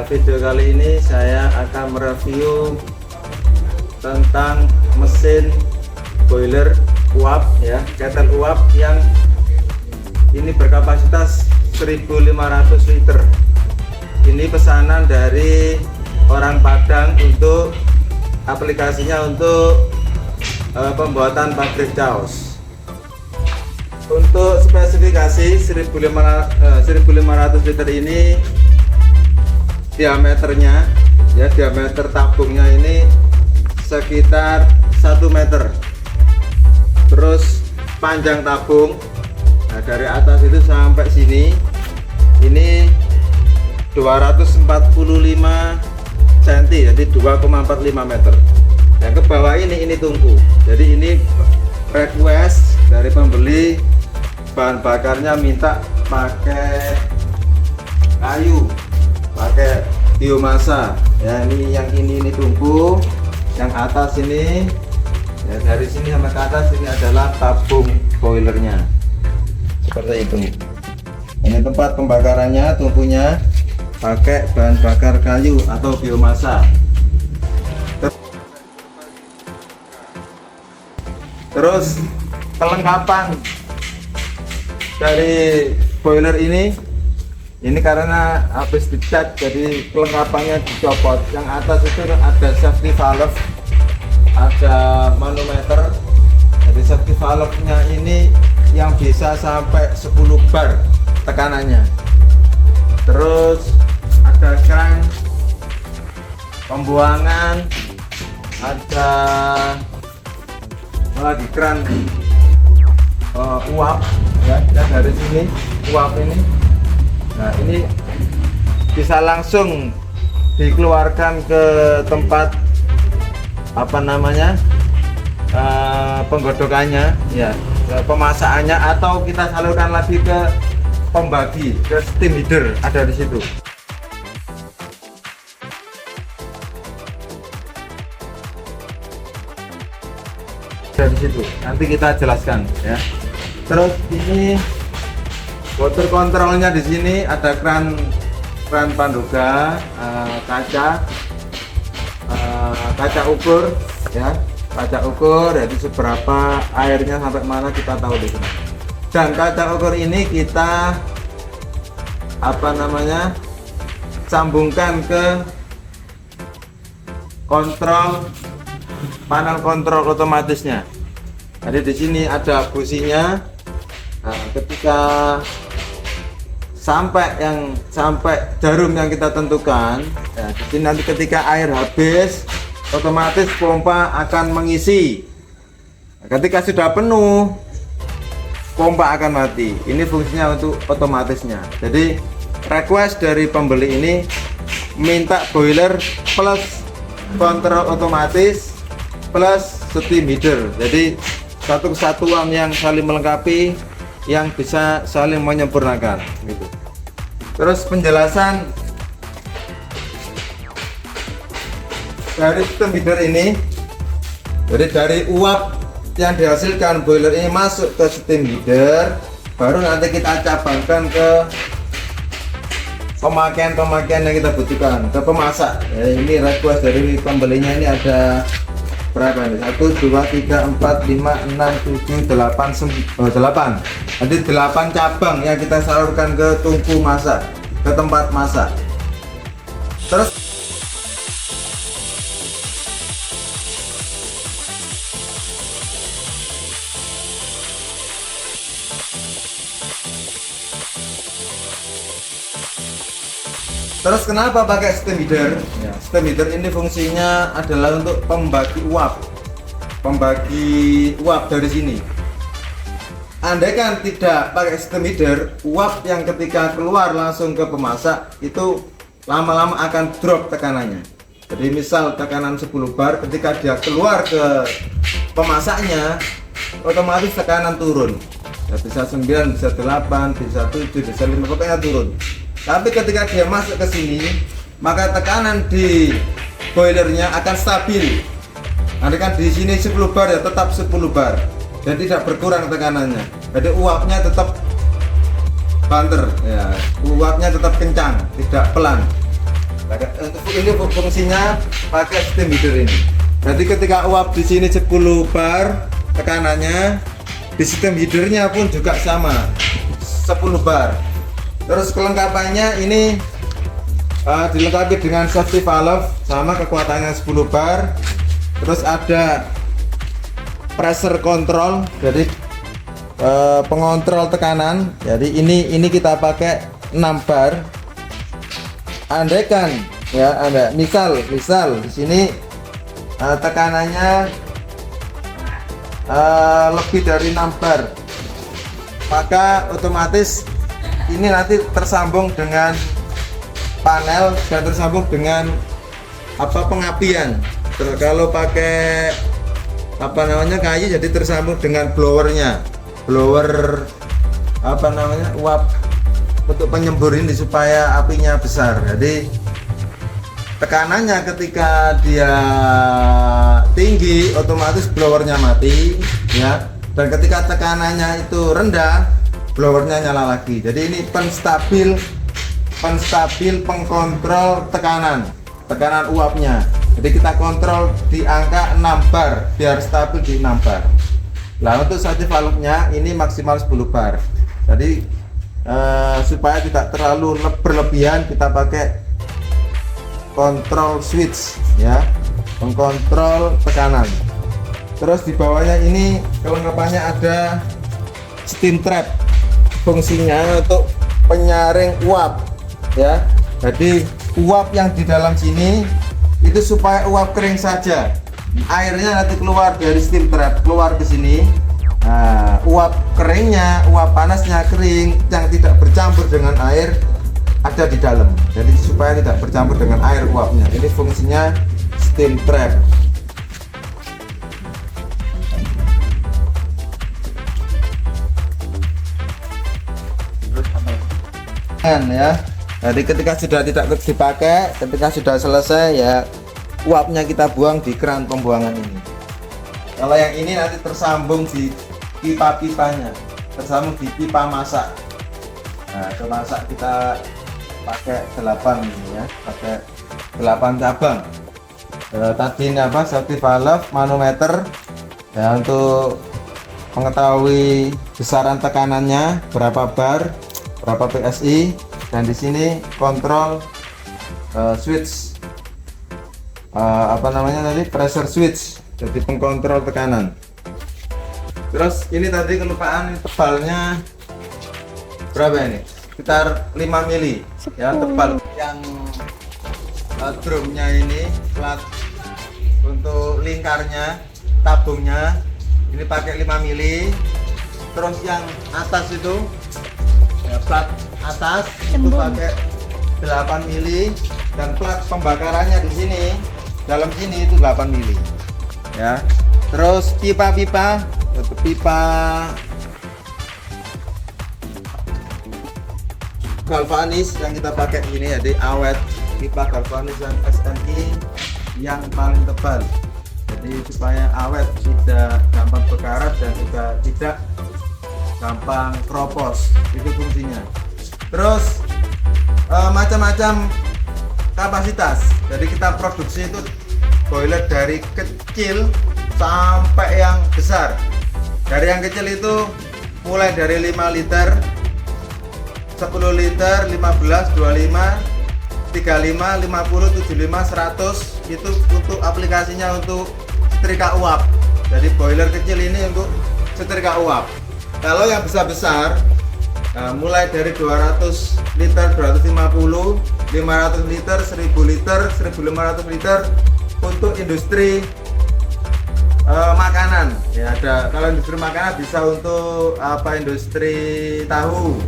Video kali ini saya akan mereview tentang mesin boiler uap ya, kettle uap yang ini berkapasitas 1500 liter. Ini pesanan dari orang Padang untuk aplikasinya untuk pembuatan pabrik caos. Untuk spesifikasi 1500 liter ini diameternya ya, diameter tabungnya ini sekitar 1 meter. Terus panjang tabung, nah dari atas itu sampai sini ini 245 cm, jadi 2,45 meter. Yang ke bawah ini tungku. Jadi ini request dari pembeli, bahan bakarnya minta pakai kayu, pakai biomasa ya. Ini tungku, yang atas ini ya, dari sini sampai ke atas ini adalah tabung boilernya seperti itu. Ini tempat pembakarannya, tungkunya pakai bahan bakar kayu atau biomasa. Terus kelengkapan dari boiler ini karena habis dicat jadi kelengkapannya dicopot. Yang atas itu ada safety valve, ada manometer. Jadi safety valve nya ini yang bisa sampai 10 bar tekanannya. Terus ada keran pembuangan, ada lagi keran uap ya, dari sini uap ini. Nah ini bisa langsung dikeluarkan ke tempat apa namanya penggodokannya ya, pemasakannya, atau kita salurkan lagi ke pembagi, ke steam heater, ada di situ. Ada di situ, nanti kita jelaskan ya. Terus ini water controlnya, di sini ada keran panduga, kaca ukur ya, kaca ukur jadi seberapa airnya sampai mana kita tahu di sini. Dan kaca ukur ini kita apa namanya sambungkan ke kontrol, panel kontrol otomatisnya. Jadi di sini ada businya. Nah, ketika sampai jarum yang kita tentukan, ya, di sini nanti ketika air habis, otomatis pompa akan mengisi. Nah, ketika sudah penuh, pompa akan mati. Ini fungsinya untuk otomatisnya. Jadi request dari pembeli ini minta boiler plus kontrol otomatis plus steam heater. Jadi satu kesatuan yang saling melengkapi, yang bisa saling menyempurnakan gitu. Terus penjelasan dari steam heater ini, jadi dari uap yang dihasilkan boiler ini masuk ke steam heater, baru nanti kita cabangkan ke pemakaian yang kita butuhkan, ke pemasak ya. Ini request dari pembelinya, ini ada berapa ini? 1, 2, 3, 4, 5, 6, 7, 8. Jadi 8 cabang yang kita salurkan ke tungku masak, ke tempat masak. Terus kenapa pakai steam heater? Ya, steam heater ini fungsinya adalah untuk pembagi uap dari sini. Andaikan tidak pakai steam heater, uap yang ketika keluar langsung ke pemasak itu lama-lama akan drop tekanannya. Jadi misal tekanan 10 bar, ketika dia keluar ke pemasaknya, otomatis tekanan turun ya, bisa 9, bisa 8, bisa 7, bisa 5, pokoknya turun. Tapi ketika dia masuk ke sini, maka tekanan di boilernya akan stabil. Nanti kan di sini 10 bar ya, tetap 10 bar dan tidak berkurang tekanannya. Jadi uapnya tetap banter ya, uapnya tetap kencang, tidak pelan. Ini fungsinya pakai steam heater ini. Jadi ketika uap di sini 10 bar tekanannya, di steam heaternya pun juga sama 10 bar. Terus kelengkapannya ini dilengkapi dengan safety valve sama kekuatannya 10 bar. Terus ada pressure control, jadi pengontrol tekanan. Jadi ini kita pakai 6 bar. Andaikan ya Anda misal di sini tekanannya lebih dari 6 bar, maka otomatis ini nanti tersambung dengan panel dan tersambung dengan pengapian. Kalau pakai kayu, jadi tersambung dengan blowernya, blower uap untuk penyembur ini supaya apinya besar. Jadi tekanannya ketika dia tinggi otomatis blowernya mati ya, dan ketika tekanannya itu rendah blowernya nyala lagi. Jadi ini penstabil pengkontrol tekanan uapnya. Jadi kita kontrol di angka 6 bar biar stabil di 6 bar. Nah, untuk safety valve-nya ini maksimal 10 bar. Jadi supaya tidak terlalu berlebihan, kita pakai kontrol switch ya, mengkontrol tekanan. Terus di bawahnya ini kelengkapannya ada steam trap, fungsinya untuk penyaring uap ya. Jadi uap yang di dalam sini itu supaya uap kering saja, airnya nanti keluar dari steam trap, keluar ke sini. Nah, uap keringnya, uap panasnya kering yang tidak bercampur dengan air ada di dalam. Jadi supaya tidak bercampur dengan air uapnya. Ini fungsinya steam trap. Ya. Jadi ketika sudah tidak dipakai, ketika sudah selesai ya uapnya kita buang di keran pembuangan ini. Kalau yang ini nanti tersambung di pipa-pipanya, tersambung di pipa masak. Nah, ke masak kita pakai 8 ini ya, pakai 8 cabang. Tadi ini safety valve, manometer ya, untuk mengetahui besaran tekanannya berapa bar, berapa PSI, dan di sini kontrol switch pressure switch, jadi pengkontrol tekanan. Terus ini tadi kelupaan, tebalnya berapa ini? Sekitar 5 mili ya tebal. Yang drumnya ini plat untuk lingkarnya, tabungnya ini pakai 5 mili. Terus yang atas itu ya, plat atas itu pakai 8 mili, dan plat pembakarannya di sini dalam sini itu 8 mili ya. Terus pipa-pipa untuk pipa galvanis yang kita pakai ini, jadi awet, pipa galvanis dan SNI yang paling tebal, jadi supaya awet, tidak gampang berkarat dan juga tidak gampang keropos. Itu fungsinya. Terus macam-macam kapasitas, jadi kita produksi itu boiler dari kecil sampai yang besar. Dari yang kecil itu mulai dari 5 liter, 10 liter, 15, 25, 35, 50, 75, 100. Itu untuk aplikasinya untuk setrika uap. Jadi boiler kecil ini untuk setrika uap. Kalau yang besar-besar mulai dari 200 liter, 250, 500 liter, 1000 liter, 1500 liter untuk industri makanan ya. Ada, kalau industri makanan bisa untuk industri tahu,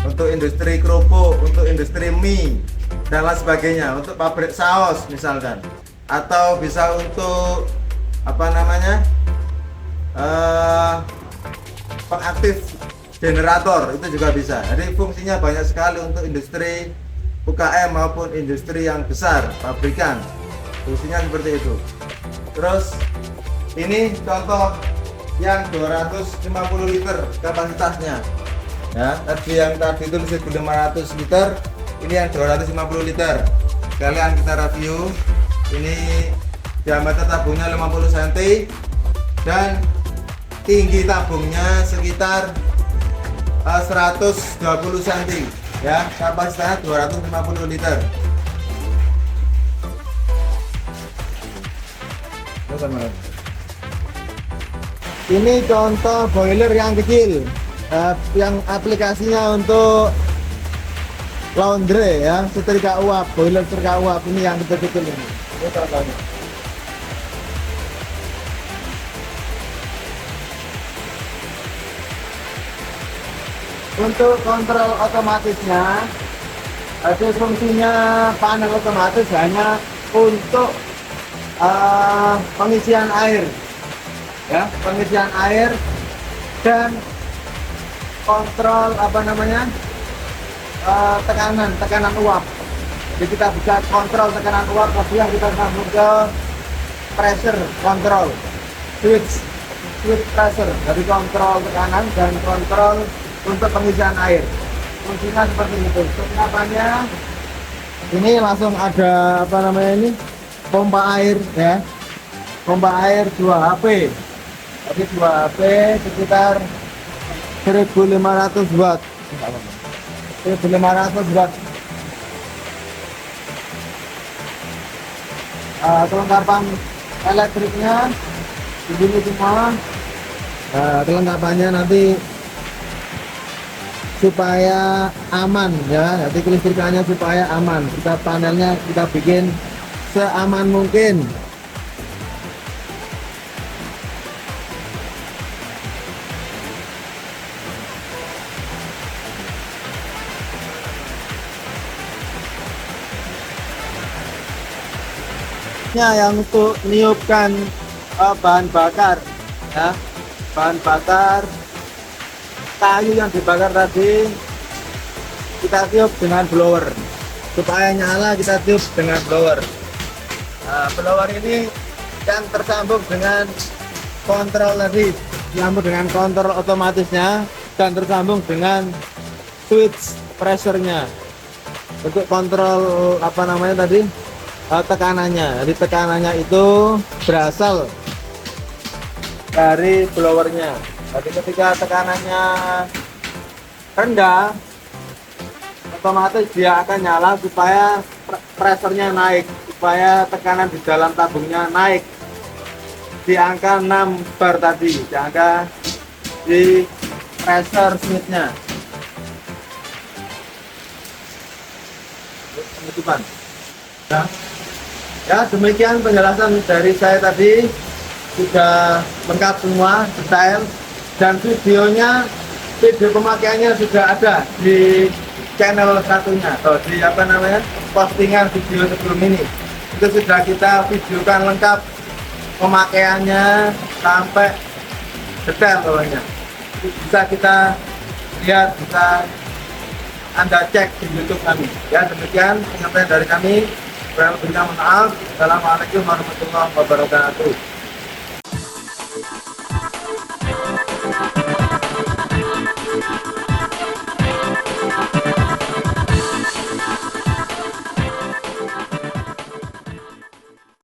untuk industri kerupuk, untuk industri mie dan lain sebagainya, untuk pabrik saus misalkan, atau bisa untuk pengaktif generator, itu juga bisa. Jadi fungsinya banyak sekali untuk industri UKM maupun industri yang besar, pabrikan, fungsinya seperti itu. Terus ini contoh yang 250 liter kapasitasnya ya. Tadi yang tadi itu 1500 liter, ini yang 250 liter. sekalian kita review. Ini diameter tabungnya 50 cm dan tinggi tabungnya sekitar 120 cm ya, kapasitasnya 250 liter. Ini contoh boiler yang kecil, yang aplikasinya untuk laundry ya, setrika uap, boiler setrika uap ini yang kecil-kecil ini. Ini contohnya. Untuk kontrol otomatisnya, itu fungsinya panel otomatis hanya untuk pengisian air ya, pengisian air dan kontrol tekanan uap. Jadi kita bisa kontrol tekanan uap, kemudian kita sambung ke pressure control, switch pressure, jadi kontrol tekanan dan kontrol untuk pengisian air. Fungsinya seperti itu. Kenapanya ini langsung ada ini pompa air ya, pompa air 2 HP. Jadi 2 HP sekitar 1500 watt. 1500 watt. Kelengkapan elektriknya begini semua. Kelengkapannya nanti supaya aman ya, jadi kelistrikannya supaya aman. Kita panelnya kita bikin seaman mungkin. Yang untuk niupkan bahan bakar ya, bahan bakar kayu yang dibakar tadi kita tiup dengan blower supaya nyala. Kita tiup dengan blower. Blower ini yang tersambung dengan kontrol tadi, disambung dengan kontrol otomatisnya dan tersambung dengan switch pressure-nya untuk kontrol tekanannya. Jadi tekanannya itu berasal dari blowernya. Jadi ketika tekanannya rendah, otomatis dia akan nyala supaya pressure-nya naik, supaya tekanan di dalam tabungnya naik di angka 6 bar tadi, di angka di pressure switch-nya. Penutupan. Ya, demikian penjelasan dari saya tadi, sudah lengkap semua, detail, dan video pemakaiannya sudah ada di channel satunya, atau di postingan video sebelum ini. Itu sudah kita videokan lengkap pemakaiannya sampai detail pokoknya. Bisa kita lihat, bisa Anda cek di YouTube kami. Ya, demikian penyampaian dari kami. Kurang lebihnya mohon maaf. Assalamualaikum warahmatullahi wabarakatuh.